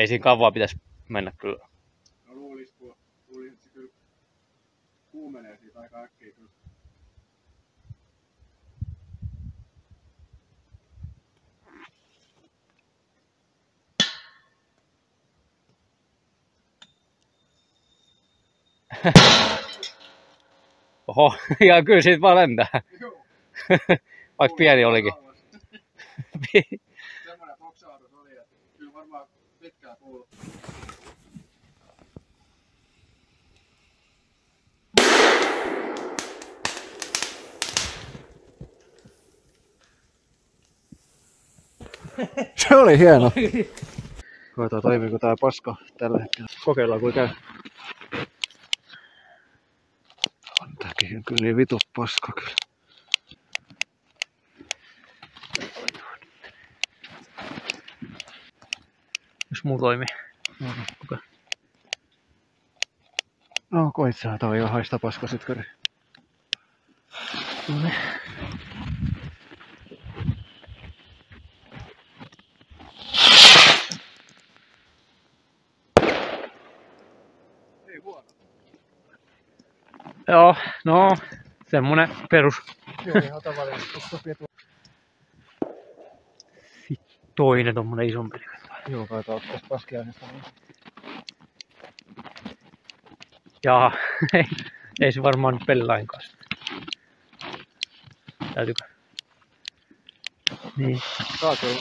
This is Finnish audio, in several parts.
Ei siinä kauaa pitäisi mennä kyllä. No luulis, että se kyllä kuumenee siitä aika äkkiä kyllä. Oho, ja kyllä siitä vaan lentää. Vaikka pieni olikin. Semmoinen boksautus oli, että kyllä varmaan pitkään kuuluu. Se oli hieno. Koetaan toimiiko tää paska tällä hetkellä. Kokeillaan kuin käy. On tääkin kyllä niin vitu paska kyllä. Jos muu toimii. No koit sä, tää on jo haista paska sit kyllä. Ei huono. Joo, no semmonen perus. Joo, ihan tavallinen. Toinen tommonen isompi. Joo, kai tää ottais paskiainesta. Jaa, ei se varmaan nyt pellain kanssa. Täytyykö? Niin.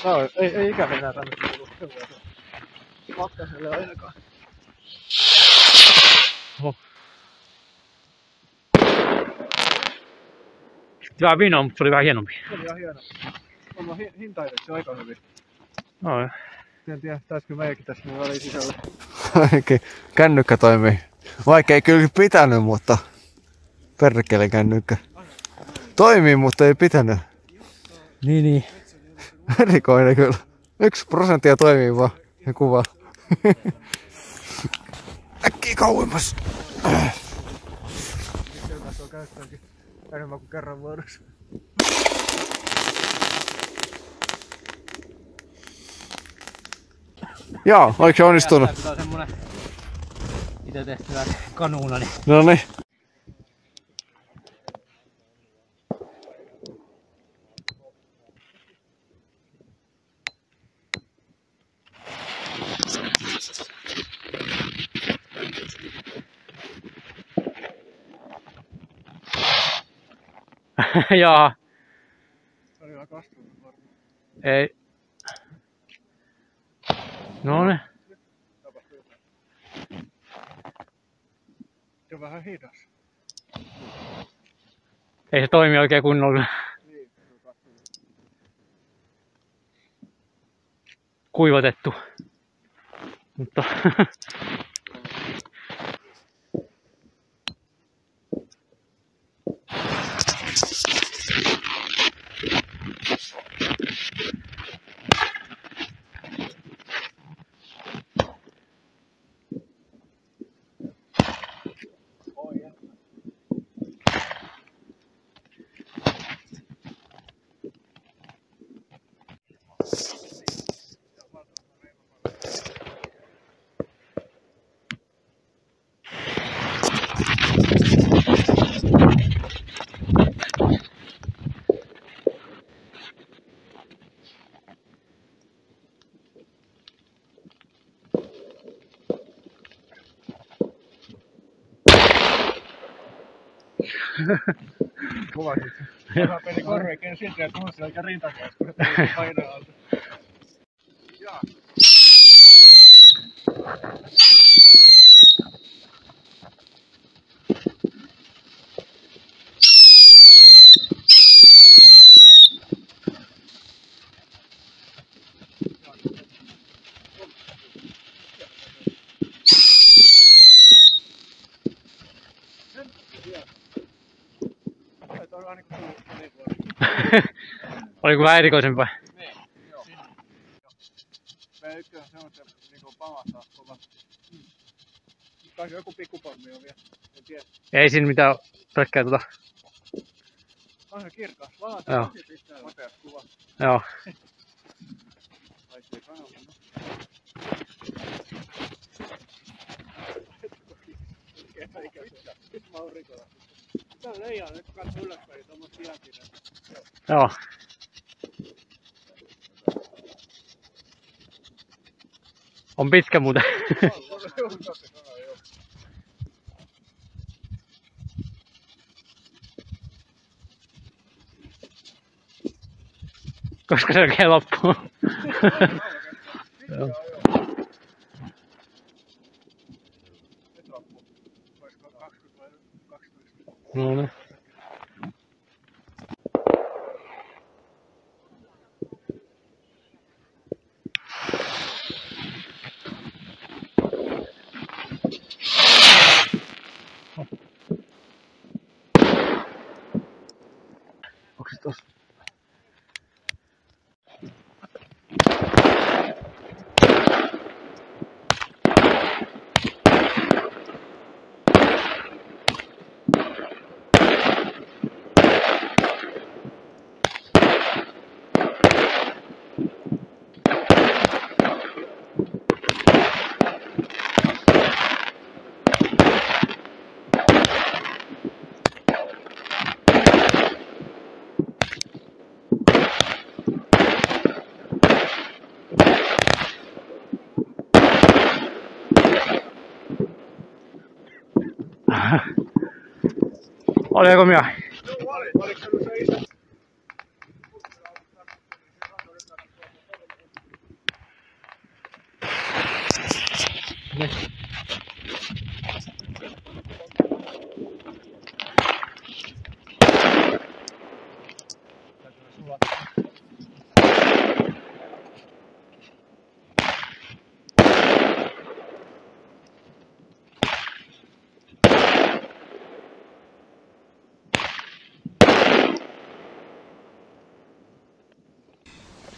Tää on, ei ikävä enää tämmöstä tullut sellaista. Pakkaselle ainakaan. Oho. Hyvä vino, mutta se oli vähän hienompi. Se oli ihan hieno. On hintaiseksi aika hyvin. No, En tiedä, taisikö meidänkin tässä niin väliin sisällä. Ainakin kännykkä toimii. Vaikka ei kyllä pitänyt, mutta perkele kännykkä. Toimii, mutta ei pitänyt. niin. Erikoinen kyllä. 1% toimii vaan ja kuva. Äkkiä kauemmas. Se on käyttänyt enemmän kuin kerran vuodessa. Joo, oliko se onnistunut? Tää on semmonen itse tehtyä kanuuna, niin Noniin. jaa, Se oli ihan kastunut varmaan. ei. Noniin. Tapahtui jotain. Se on vähän hidas. Ei se toimi oikein kunnolla. Niin, se on kastunut. Kuivatettu. Mutta Kova sitten. Hyvä peli korveikin silti, että mulla eikä rintakäis, kun painaa alta. Jaa. oliko vähän erikoisempaa? Niin, joo. P1 on semmoista, niinku pamahtaa kova. Kai joku pikkupommi on vielä, en tiedä. Ei siinä mitään pelkkää On se kirkas, vaan joo. tosi pistää nopeasti kuva. Joo. Vaikka ei sanoa. Maurikolla. Tää on leijaa, nyt kun katsoo ylöspäin, niin tommoista jääkiä. Joo. On pitkä muuten. Koska se oikein loppuu. Joo. No niin. Onko se tossa? Oliko minä?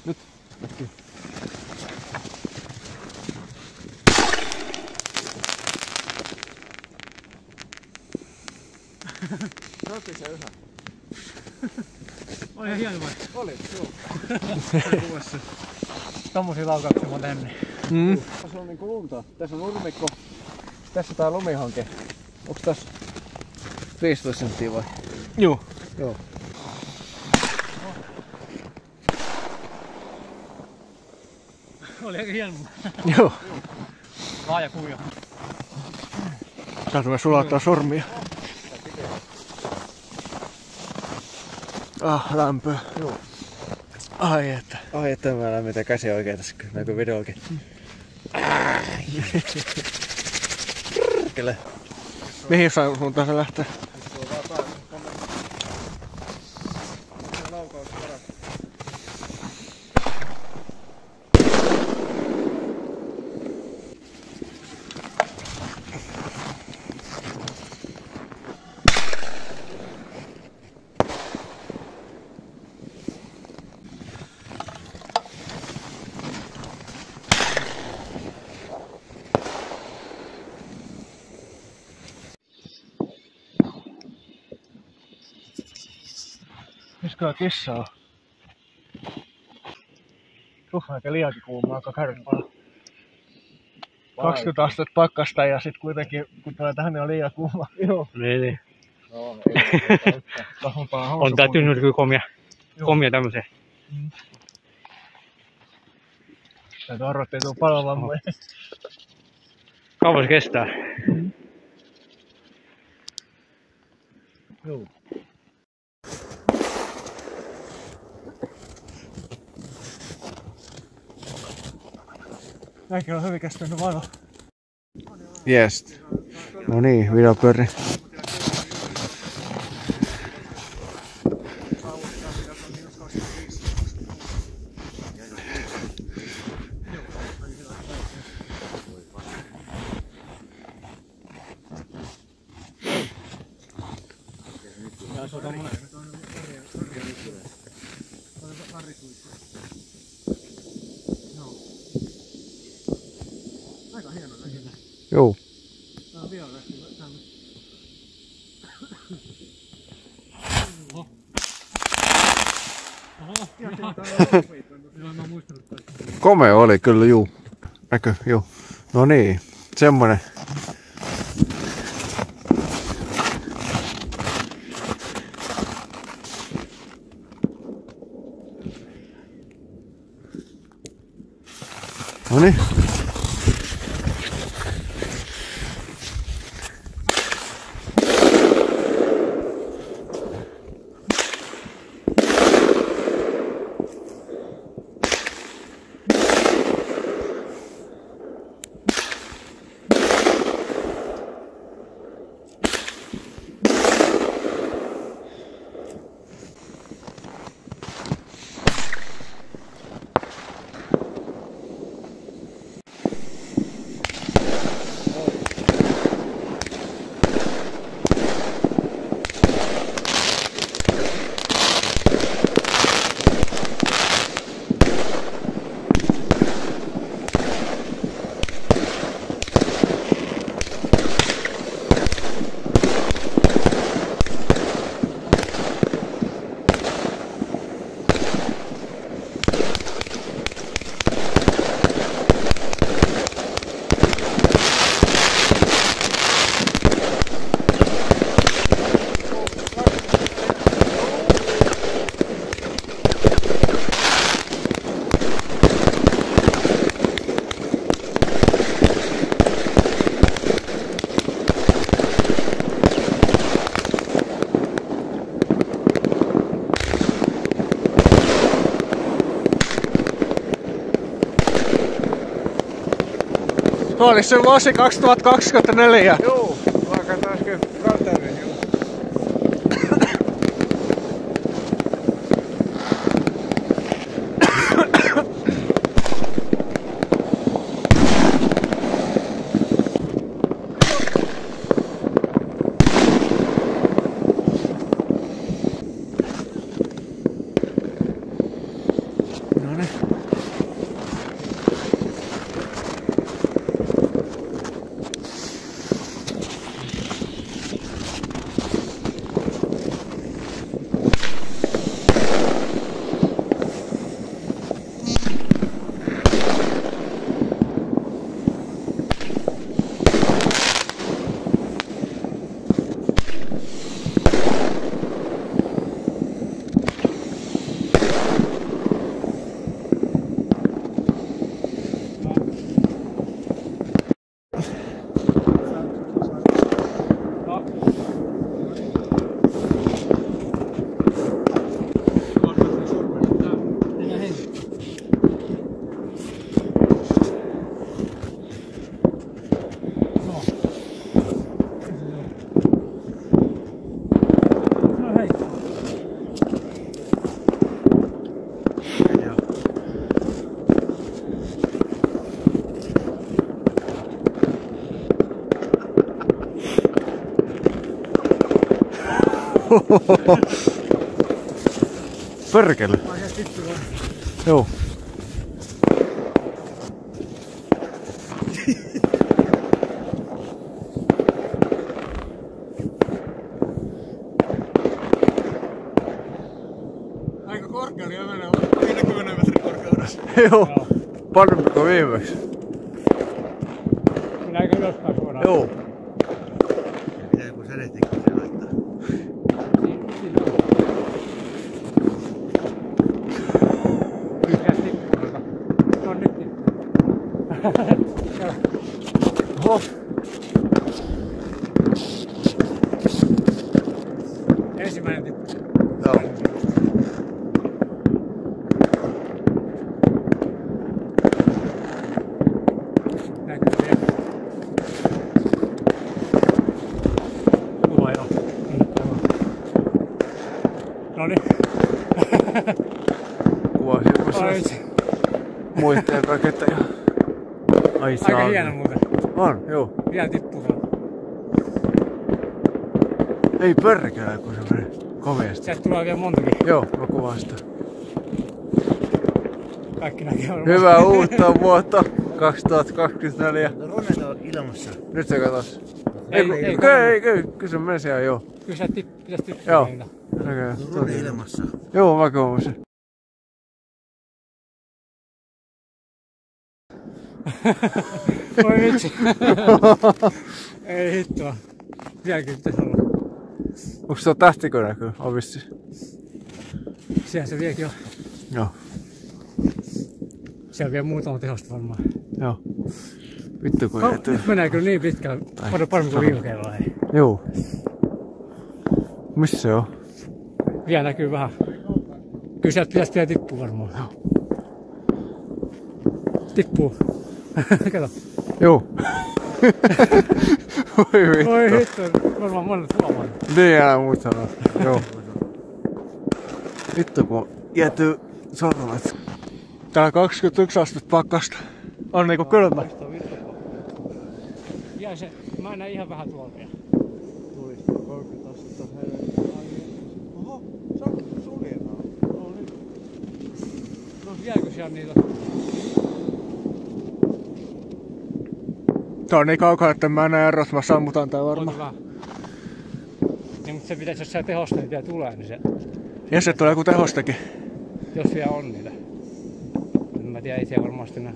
Nyt. Roti se yhä. Oli ihan hieno vai? Oli, joo. Kuvassa. Tommosia laukauksia mä oon tehnyt. Tässä on niinku lunta. Tässä on nurmikko. Tässä tää lumihanke. Onks tässä 15 senttiä vai? Joo. Joo. Oli aika hieno. Joo. Laaja kuvio. Tää tulee sulattaa sormia. Lämpöä. Joo. Ai että mä lämmitän käsi oikein tässä, näkö video oikein. Perkele. Mihin suuntaan se lähtee? Missä kissa on? Aika liiankin kuumaa, aika kärpää. 20 astetta pakkasta ja sit kuitenkin kun tulee tähän niin on liian kuuma. Joo. Niin. No, On tää tynnyri kyllä komia tämmösiä. Täytyy arvoa, ettei tuu paljon vammoja. Kauan se kestää. Joo. Näinkin on hyvin kestänyt valo. Yes. No niin, video pyörii. Aika hieno näköinen. Joo. Tää on violetti. Komea oli kyllä, juu. Näkö, juu. No niin, semmonen. Noniin. Olis se vuosi 2024? Joo, mä katsoin äsken kalterin. Perkele. Joo. Aika korkealla ja menee 50 metrin korkeudessa. Joo. Parempi kuin viimeksi. Mennäänkö ylöspäin suoraan? Joo. Pitää joku sädetikku se laittaa. Mikäs tippuu? No nyt tippuu. Oho. Ensimmäinen tippu. Joo. Näkyy vielä. Kuva joo. Noniin. Kuva semmoisesta muisteen rakentaja. Ai saa. Aika hieno muuten. On, joo. Vielä tippuu tuolla. Ei perkele, kun se menee komeasti. Sieltä tulee vielä montakin. Joo, mä kuvaan sitä. Kaikki näkee varmaan. Hyvää uutta vuotta 2024. No Ronet on ilmassa. Nyt se katos. Ei, Kyllä se menee siellä, joo. Kyllä sä pitäis tippua Joo. niitä. Näköjään. No Ronet ilmassa. Joo, mä kuvasin. Voi vitsi. Ei hittoa. Vieläkin pitäis olla. Onks se on tähtikö näkyy? On vissi. Siellä se vieläkin on. Joo. Siellä vielä muutama tehosta varmaan. Joo. Vittu kun jätyy. Nyt menee kyllä niin pitkään. Paljon paremmin kuin viime kerralla. Joo. Missä se on? Vielä näkyy vähän. Kyllä sieltä pitäisi vielä tippua varmaan. Tippuu. Kato. Joo. Voi vittu. Oi hitto, varmaan monet huomannut. Niin älä muut sanoa. Joo. Vittu kun jätyy sormet. Täällä 21 astetta pakkasta. On niinku kylmä. Jäi se, mä näin ihan vähän tuolla vielä. Tuli 30 astetta. Oho, se on suljena. No jääkö siellä niitä? Tää on niin kaukaa, että mä näen erot, mä sammutan tää On varmaan. hyvä. Niin, mutta se pitäisi, jos siellä tehosta niitä vielä tulee, niin se, Ja se tulee joku tehostakin. jos vielä on niitä. En mä tiedä, ei siellä varmasti näe.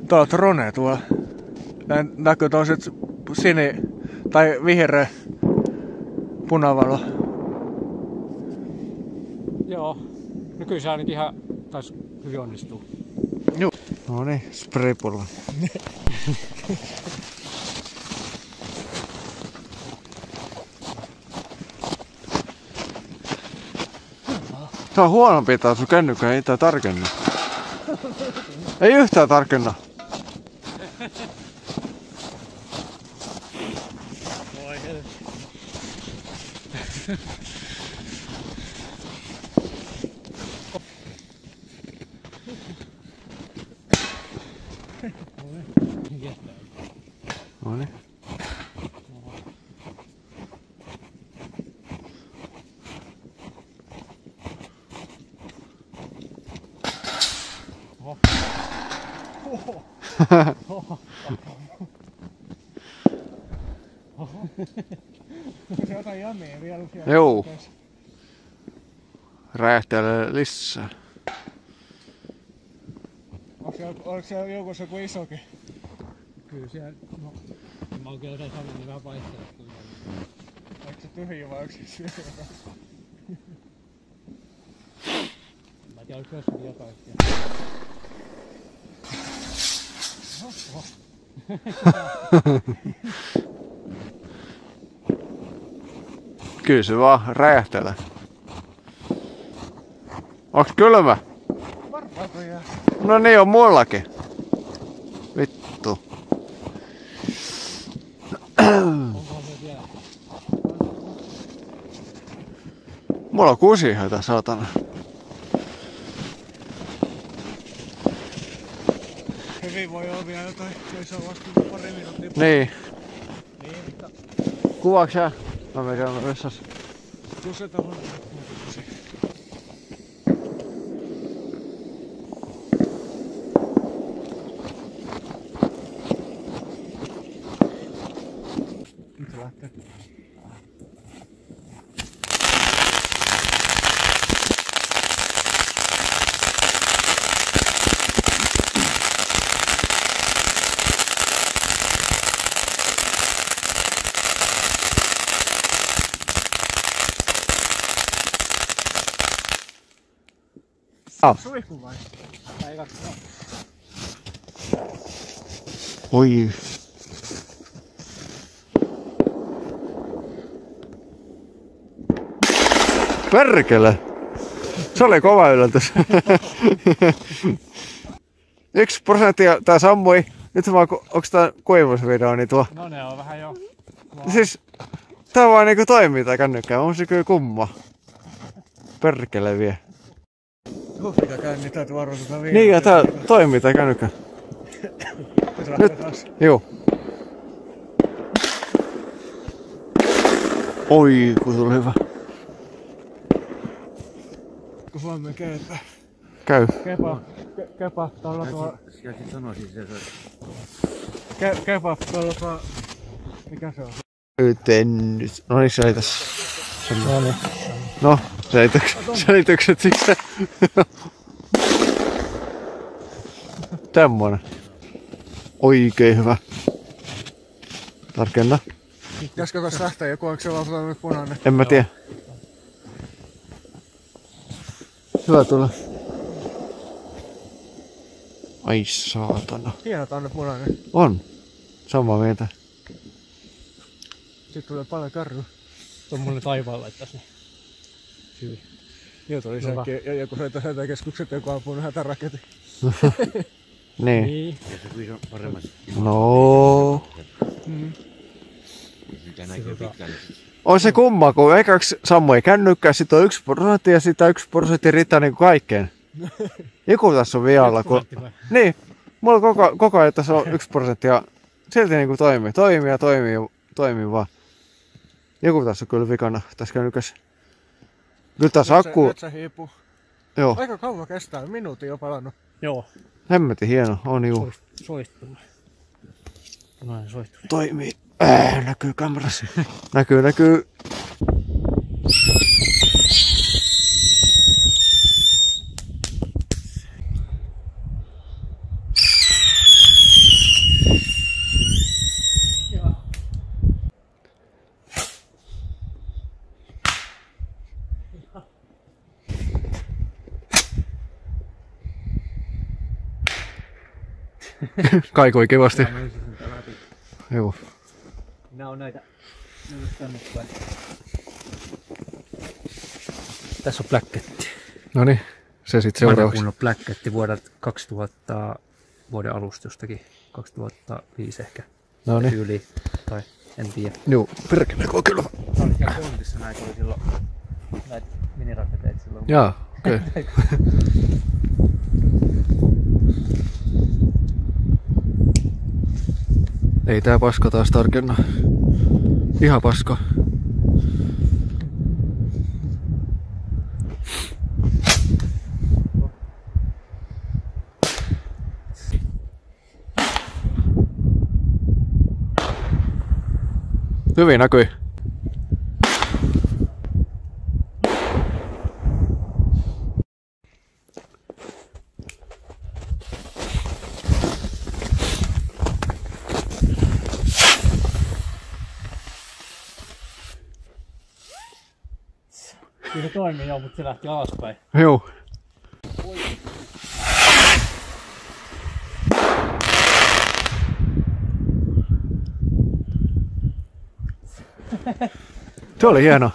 Tää on drone tuolla. Näkyy toiset tai vihreä punavalo. Joo. No kyllä se ainakin ihan taisi hyvin onnistua. No niin, spraypulla. Tää on huonompi tää sun kännykkä, ei tää tarkenna. Ei yhtään tarkenna. Voi helvetti. No niin. Se jotain jamia vielä siellä. Joo. Räjähtelee lisää. Onko siellä joukossa joku isokin? Kyllä siellä, no, mä oon kyllä jotain sanonut, niin vähän vaihtelua. Onko se tyhjä vai onko se syövä? Mä en tiedä, oliko jossakin jotain. Kyllä se vaan räjähtelee. Onks kylmä? Varmaan toi jää. No niin on mullakin. Vittu. Onkohan se vielä? Mulla on kusihätä, saatana. Hyvin voi olla vielä jotain, jos on vasta pari minuuttia. Niin. Niin, mutta Kuvaaks sä? Mä menin käymään vessassa. kun se tohon. Nyt se lähtee. Suihku vai? Tai katsotaan. Oi. Perkele! Se oli kova yllätys. 1% tää sammui. Nyt vaan, onks tää kuivuusvideo, niin tuo. No ne on vähän jo. Siis tää vaan niinku toimii tää kännykkä. On se kyllä kumma. Perkele vie. Mikä käynni täytyy varoittaa vielä. Niin ja tää toimii tää kännykkä. Nyt taas. Juu. Oi, kun tuli hyvä. Kun Suomen keepä. Käy. Kepa, tuolla tuo. Sieltä sanoisin se. Kepa, tuolla tuo. Mikä se on? Yten nyt. No niin, selitä. No niin. No, selitykset siksi. Tämmönen. Oikein hyvä. Tarkenna. Pitäisikö tossa lähteä joku, onko se vaan nyt punainen? En mä tiedä. Hyvä tulla. Ai saatana. Hieno tää on nyt munainen. On. Samaa mieltä. Sitten tulee paljon karru. Tuommoinen taivaan laittaisi. Hyvin. Joo, tuli säkki. Ja joku hätäkeskukset, joku ampuu hätäraketin. Niin. Ja se kyllä on paremmassa. No. Mitä näkee pitkään. On se kumma, kun ekaksi sammui kännykkää, sit on 1% ja sitä 1% riittää niinku kaikkeen. Joku tässä on vialla, kun... Niin. Mulla koko ajan tässä on 1% ja silti niinku toimii vaan. Joku tässä on kyllä vikana tässä kännykässä. Kyllä tässä akku... Nyt se hiipuu. Joo. Aika kauan kestää, minuutin jo palannut. Joo. Hemmetin hieno, on juu. Soistuma. Punainen soistuma. Toimii. Näkyy kamerassa. näkyy. Kaikoi kivasti. Joo. Nää on näitä tänne päin. Tässä on pläkketti. Noniin, se sitten seuraavaksi. Kunnon pläkketti vuodelta 2000 vuoden alusta jostakin. 2005 ehkä. Noniin. Tyyli. Tai en tiedä. Joo, perkele kyllä. Tää oli siellä kontissa näitä oli silloin. Näitä miniraketeita silloin. Jaa, okei. Okay. Ei tää paska taas tarkenna. Ihan paska. Hyvin näkyi. Kyllä se toimii joo, mutta se lähti alaspäin. Joo. Se oli hieno.